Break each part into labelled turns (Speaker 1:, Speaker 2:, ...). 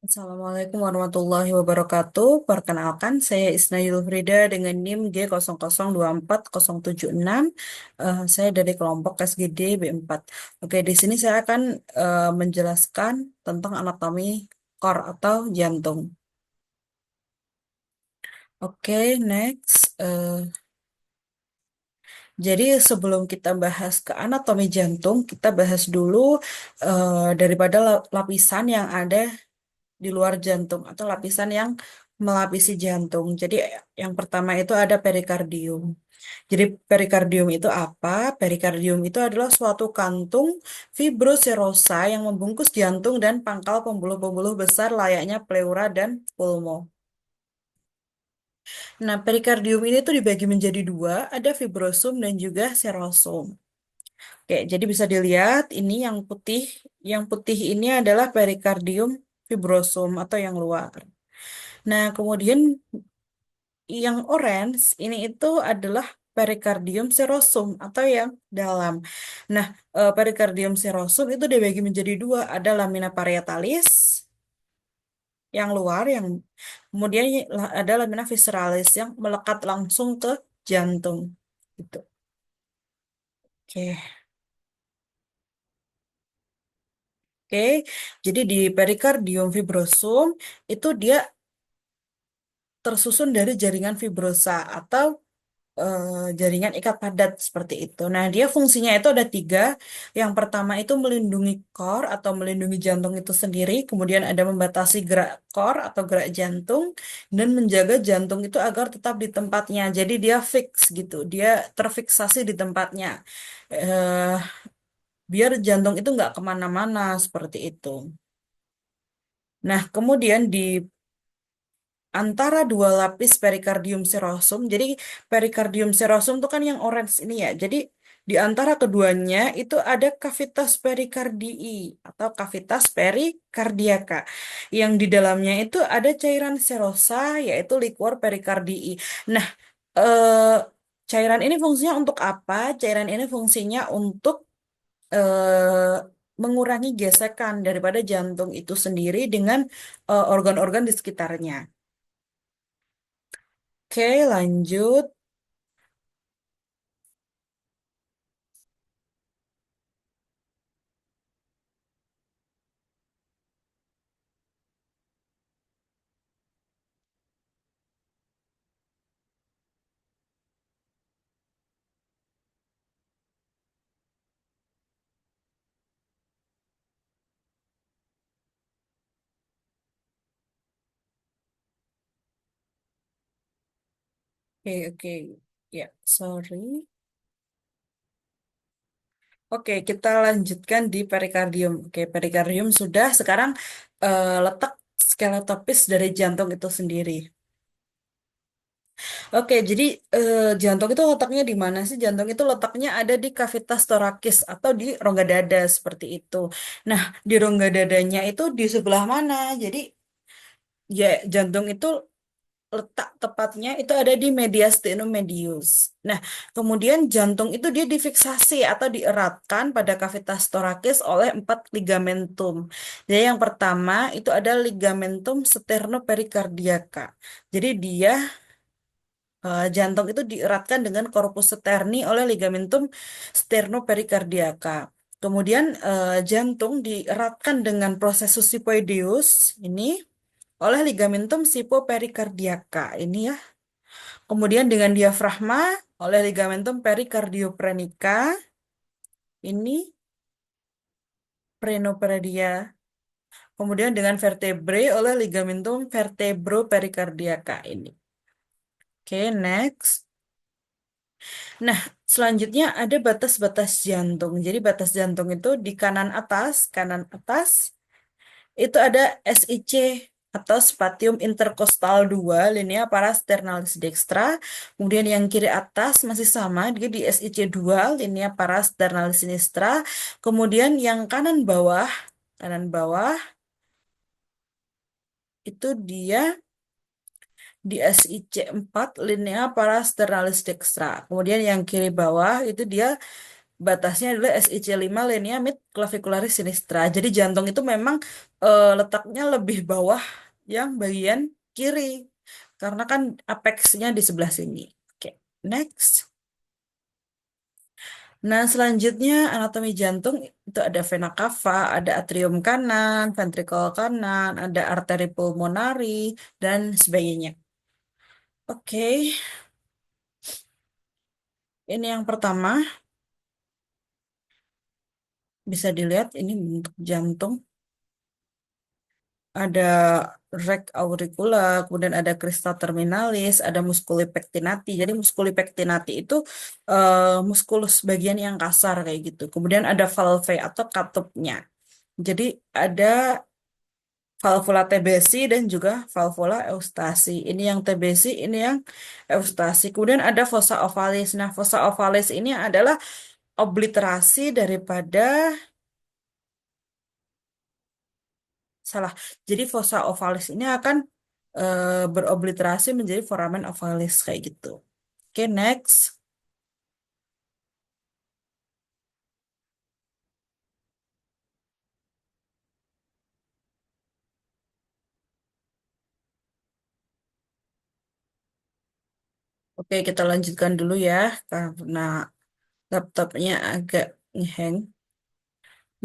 Speaker 1: Assalamualaikum warahmatullahi wabarakatuh. Perkenalkan, saya Isnail Frida dengan NIM G00240766. Saya dari kelompok SGD B4. Oke, di sini saya akan menjelaskan tentang anatomi core atau jantung. Oke, next. Jadi sebelum kita bahas ke anatomi jantung, kita bahas dulu daripada lapisan yang ada di luar jantung atau lapisan yang melapisi jantung. Jadi yang pertama itu ada perikardium. Jadi perikardium itu apa? Perikardium itu adalah suatu kantung fibroserosa yang membungkus jantung dan pangkal pembuluh-pembuluh besar layaknya pleura dan pulmo. Nah, perikardium ini tuh dibagi menjadi dua, ada fibrosum dan juga serosum. Oke, jadi bisa dilihat ini yang putih ini adalah perikardium fibrosum atau yang luar. Nah, kemudian yang orange ini itu adalah perikardium serosum atau yang dalam. Nah, perikardium serosum itu dibagi menjadi dua, ada lamina parietalis yang luar, yang kemudian ada lamina visceralis yang melekat langsung ke jantung. Gitu. Oke. Oke, jadi di perikardium fibrosum itu dia tersusun dari jaringan fibrosa atau jaringan ikat padat seperti itu. Nah, dia fungsinya itu ada tiga. Yang pertama itu melindungi core atau melindungi jantung itu sendiri, kemudian ada membatasi gerak core atau gerak jantung, dan menjaga jantung itu agar tetap di tempatnya. Jadi dia fix gitu, dia terfiksasi di tempatnya. Eh, Biar jantung itu nggak kemana-mana seperti itu. Nah, kemudian di antara dua lapis perikardium serosum. Jadi perikardium serosum itu kan yang orange ini ya. Jadi di antara keduanya itu ada cavitas perikardii atau cavitas perikardiaka. Yang di dalamnya itu ada cairan serosa yaitu liquor perikardii. Nah, eh, cairan ini fungsinya untuk apa? Cairan ini fungsinya untuk mengurangi gesekan daripada jantung itu sendiri dengan organ-organ di sekitarnya. Oke, lanjut. Oke, oke. Ya, sorry. Oke, kita lanjutkan di perikardium. Oke, perikardium sudah. Sekarang letak skeletopis dari jantung itu sendiri. Oke, jadi jantung itu letaknya di mana sih? Jantung itu letaknya ada di kavitas torakis atau di rongga dada seperti itu. Nah, di rongga dadanya itu di sebelah mana? Jadi ya jantung itu letak tepatnya itu ada di mediastinum medius. Nah, kemudian jantung itu dia difiksasi atau dieratkan pada kavitas torakis oleh empat ligamentum. Jadi yang pertama itu ada ligamentum sternoperikardiaka. Jadi dia jantung itu dieratkan dengan corpus sterni oleh ligamentum sternoperikardiaka. Kemudian jantung dieratkan dengan processus sipoideus ini oleh ligamentum sipoperikardiaka ini ya. Kemudian dengan diafragma oleh ligamentum perikardioprenica ini prenopedia. Kemudian dengan vertebrae oleh ligamentum vertebroperikardiaka ini. Oke, next. Nah, selanjutnya ada batas-batas jantung. Jadi batas jantung itu di kanan atas itu ada SIC atau spatium intercostal 2 linea parasternalis dextra. Kemudian yang kiri atas masih sama, dia di SIC 2 linea parasternalis sinistra. Kemudian yang kanan bawah itu dia di SIC 4 linea parasternalis dextra. Kemudian yang kiri bawah itu dia batasnya adalah SIC5 linea mid clavicularis sinistra. Jadi jantung itu memang letaknya lebih bawah yang bagian kiri. Karena kan apexnya di sebelah sini. Oke, next. Nah, selanjutnya anatomi jantung itu ada vena cava, ada atrium kanan, ventrikel kanan, ada arteri pulmonari, dan sebagainya. Oke, ini yang pertama bisa dilihat ini bentuk jantung. Ada rek auricula, kemudian ada crista terminalis, ada musculi pectinati. Jadi musculi pectinati itu muskulus bagian yang kasar kayak gitu. Kemudian ada valve atau katupnya. Jadi ada valvula TBC dan juga valvula eustasi. Ini yang TBC, ini yang eustasi. Kemudian ada fossa ovalis. Nah, fossa ovalis ini adalah obliterasi daripada salah. Jadi fossa ovalis ini akan berobliterasi menjadi foramen ovalis kayak gitu. Oke, next. Oke, kita lanjutkan dulu ya karena laptopnya agak ngehang.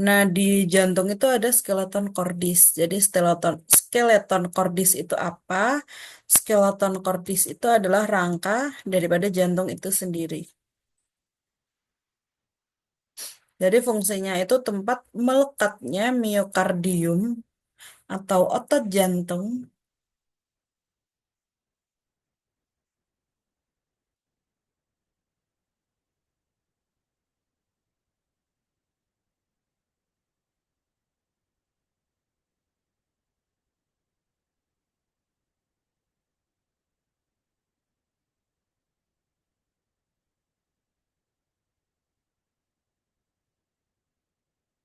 Speaker 1: Nah, di jantung itu ada skeleton cordis. Jadi skeleton cordis itu apa? Skeleton cordis itu adalah rangka daripada jantung itu sendiri. Jadi fungsinya itu tempat melekatnya miokardium atau otot jantung.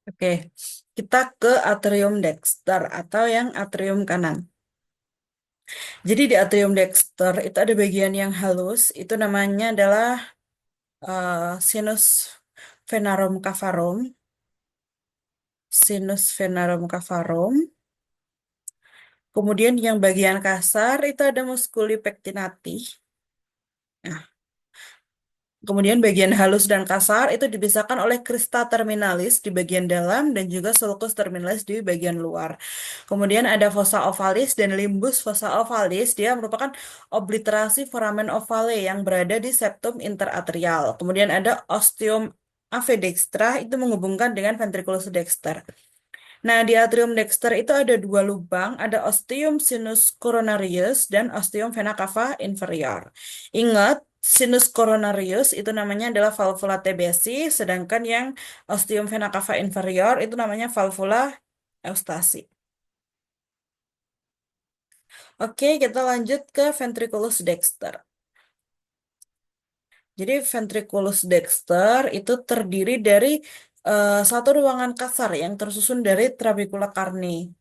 Speaker 1: Oke, kita ke atrium dexter atau yang atrium kanan. Jadi di atrium dexter itu ada bagian yang halus, itu namanya adalah sinus venarum cavarum. Sinus venarum cavarum. Kemudian yang bagian kasar itu ada musculi pectinati. Nah, kemudian bagian halus dan kasar itu dipisahkan oleh crista terminalis di bagian dalam dan juga sulcus terminalis di bagian luar. Kemudian ada fossa ovalis dan limbus fossa ovalis. Dia merupakan obliterasi foramen ovale yang berada di septum interatrial. Kemudian ada ostium ave dextra itu menghubungkan dengan ventriculus dexter. Nah, di atrium dexter itu ada dua lubang, ada ostium sinus coronarius dan ostium vena cava inferior. Ingat, sinus coronarius itu namanya adalah valvula TBC, sedangkan yang ostium vena cava inferior itu namanya valvula eustasi. Oke, kita lanjut ke ventriculus dexter. Jadi ventriculus dexter itu terdiri dari satu ruangan kasar yang tersusun dari trabecula carni.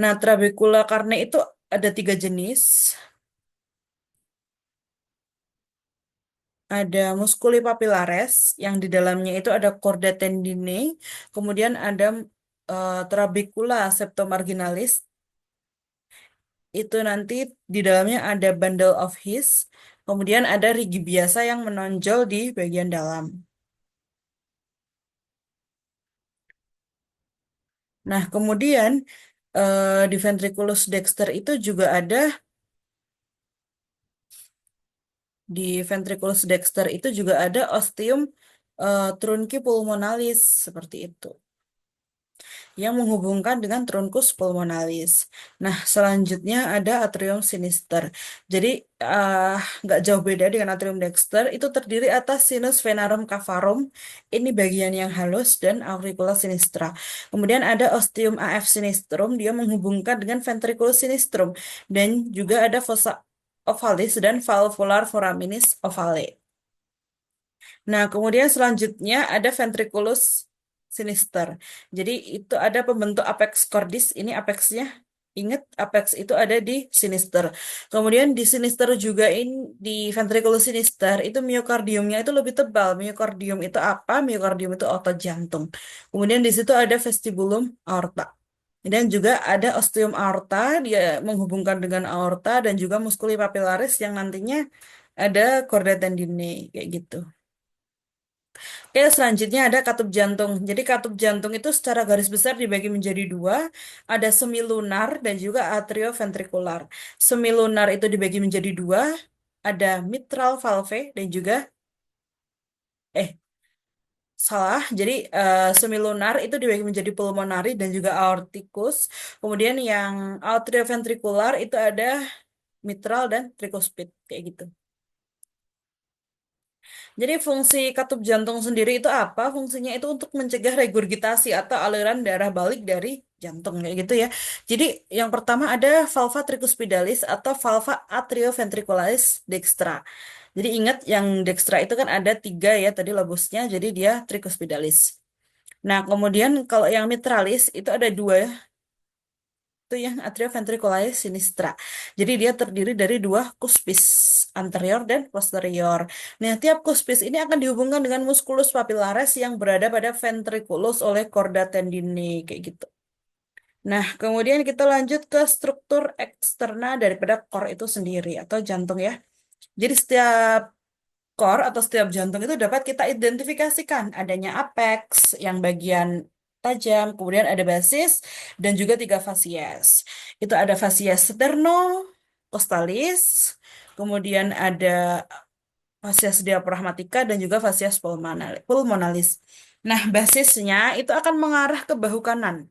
Speaker 1: Nah, trabecula carne itu ada tiga jenis. Ada musculi papillaris yang di dalamnya itu ada chorda tendinae, kemudian ada trabecula septomarginalis, itu nanti di dalamnya ada bundle of His, kemudian ada rigi biasa yang menonjol di bagian dalam. Nah, kemudian di ventriculus dexter itu juga ada di ventriculus dexter itu juga ada ostium trunci pulmonalis seperti itu, yang menghubungkan dengan truncus pulmonalis. Nah, selanjutnya ada atrium sinister. Jadi, nggak jauh beda dengan atrium dexter, itu terdiri atas sinus venarum cavarum, ini bagian yang halus, dan auricula sinistra. Kemudian ada ostium AF sinistrum, dia menghubungkan dengan ventriculus sinistrum, dan juga ada fossa ovalis dan valvular foraminis ovale. Nah, kemudian selanjutnya ada ventriculus sinister. Jadi itu ada pembentuk apex cordis, ini apexnya. Ingat, apex itu ada di sinister. Kemudian di sinister juga di ventriculus sinister itu miokardiumnya itu lebih tebal. Miokardium itu apa? Miokardium itu otot jantung. Kemudian di situ ada vestibulum aorta. Dan juga ada ostium aorta, dia menghubungkan dengan aorta dan juga musculi papillaris yang nantinya ada chorda tendineae kayak gitu. Oke, selanjutnya ada katup jantung. Jadi katup jantung itu secara garis besar dibagi menjadi dua, ada semilunar dan juga atrioventrikular. Semilunar itu dibagi menjadi dua, ada mitral valve dan juga eh salah. Jadi semilunar itu dibagi menjadi pulmonari dan juga aorticus. Kemudian yang atrioventrikular itu ada mitral dan tricuspid kayak gitu. Jadi fungsi katup jantung sendiri itu apa? Fungsinya itu untuk mencegah regurgitasi atau aliran darah balik dari jantung kayak gitu ya. Jadi yang pertama ada valva tricuspidalis atau valva atrioventricularis dextra. Jadi ingat yang dextra itu kan ada tiga ya tadi lobusnya, jadi dia tricuspidalis. Nah kemudian kalau yang mitralis itu ada dua ya, itu yang atrioventricularis sinistra. Jadi dia terdiri dari dua cuspis, anterior dan posterior. Nah, tiap cuspis ini akan dihubungkan dengan musculus papillaris yang berada pada ventriculus oleh chorda tendineae kayak gitu. Nah, kemudian kita lanjut ke struktur eksterna daripada core itu sendiri atau jantung ya. Jadi setiap core atau setiap jantung itu dapat kita identifikasikan adanya apex yang bagian tajam, kemudian ada basis dan juga tiga fasies. Itu ada fasies sternocostalis, kemudian ada fasies diafragmatica dan juga fasies pulmonalis. Nah, basisnya itu akan mengarah ke bahu kanan.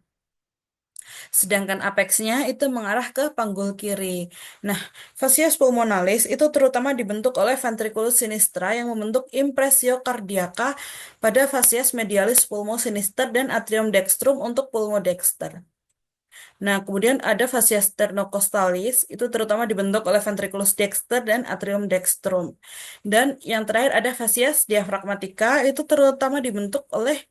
Speaker 1: Sedangkan apexnya itu mengarah ke panggul kiri. Nah, fascias pulmonalis itu terutama dibentuk oleh ventriculus sinistra yang membentuk impresio cardiaca pada fascias medialis pulmosinister dan atrium dextrum untuk pulmodexter. Nah, kemudian ada fascias sternocostalis itu terutama dibentuk oleh ventriculus dexter dan atrium dextrum. Dan yang terakhir ada fascias diaphragmatica itu terutama dibentuk oleh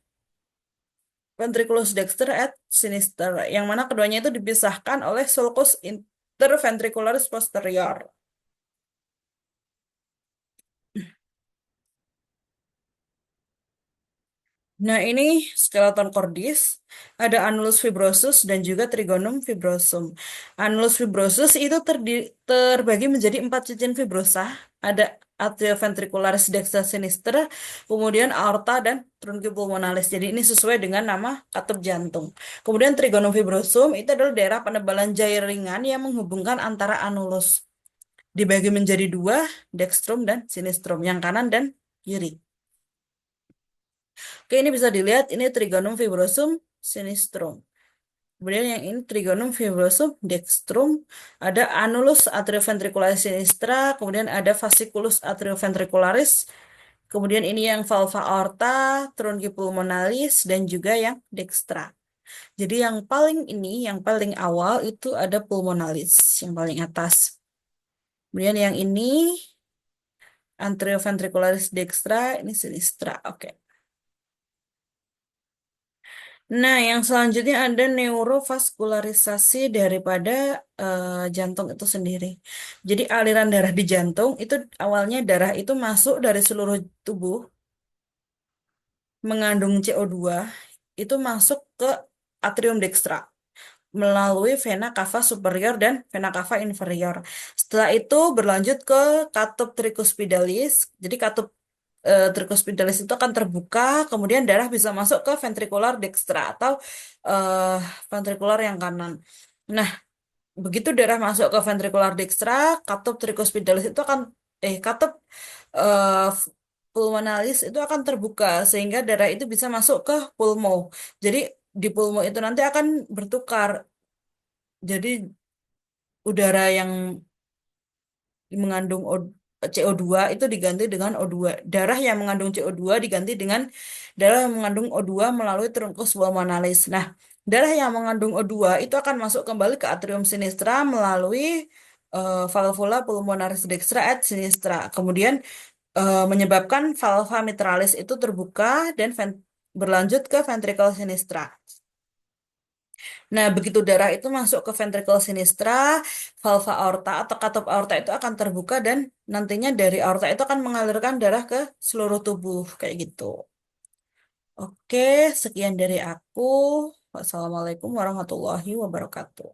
Speaker 1: ventriculus dexter et sinister, yang mana keduanya itu dipisahkan oleh sulcus interventricularis posterior. Nah, ini skeleton cordis, ada annulus fibrosus dan juga trigonum fibrosum. Annulus fibrosus itu terbagi menjadi empat cincin fibrosa, ada atrioventricularis dexter sinister, kemudian aorta dan truncupulmonalis. Jadi ini sesuai dengan nama katup jantung. Kemudian trigonum fibrosum itu adalah daerah penebalan jaringan yang menghubungkan antara annulus. Dibagi menjadi dua, dextrum dan sinistrum, yang kanan dan kiri. Oke, ini bisa dilihat, ini trigonum fibrosum sinistrum. Kemudian yang ini trigonum fibrosum dextrum, ada annulus atrioventricularis sinistra, kemudian ada fasciculus atrioventricularis, kemudian ini yang valva aorta, truncupulmonalis, dan juga yang dextra. Jadi yang paling awal itu ada pulmonalis, yang paling atas. Kemudian yang ini atrioventricularis dextra, ini sinistra. Oke. Nah, yang selanjutnya ada neurovaskularisasi daripada jantung itu sendiri. Jadi aliran darah di jantung itu awalnya darah itu masuk dari seluruh tubuh mengandung CO2 itu masuk ke atrium dextra melalui vena cava superior dan vena cava inferior. Setelah itu berlanjut ke katup tricuspidalis. Jadi katup tricuspidalis itu akan terbuka, kemudian darah bisa masuk ke ventricular dextra atau eh, ventrikular yang kanan. Nah, begitu darah masuk ke ventricular dextra, katup tricuspidalis itu akan katup eh, pulmonalis itu akan terbuka sehingga darah itu bisa masuk ke pulmo. Jadi di pulmo itu nanti akan bertukar. Jadi udara yang mengandung CO2 itu diganti dengan O2. Darah yang mengandung CO2 diganti dengan darah yang mengandung O2 melalui trunkus pulmonalis. Nah, darah yang mengandung O2 itu akan masuk kembali ke atrium sinistra melalui valvula pulmonaris dextra et sinistra. Kemudian menyebabkan valva mitralis itu terbuka dan berlanjut ke ventricle sinistra. Nah, begitu darah itu masuk ke ventricle sinistra, valva aorta atau katup aorta itu akan terbuka dan nantinya dari aorta itu akan mengalirkan darah ke seluruh tubuh kayak gitu. Oke, sekian dari aku. Wassalamualaikum warahmatullahi wabarakatuh.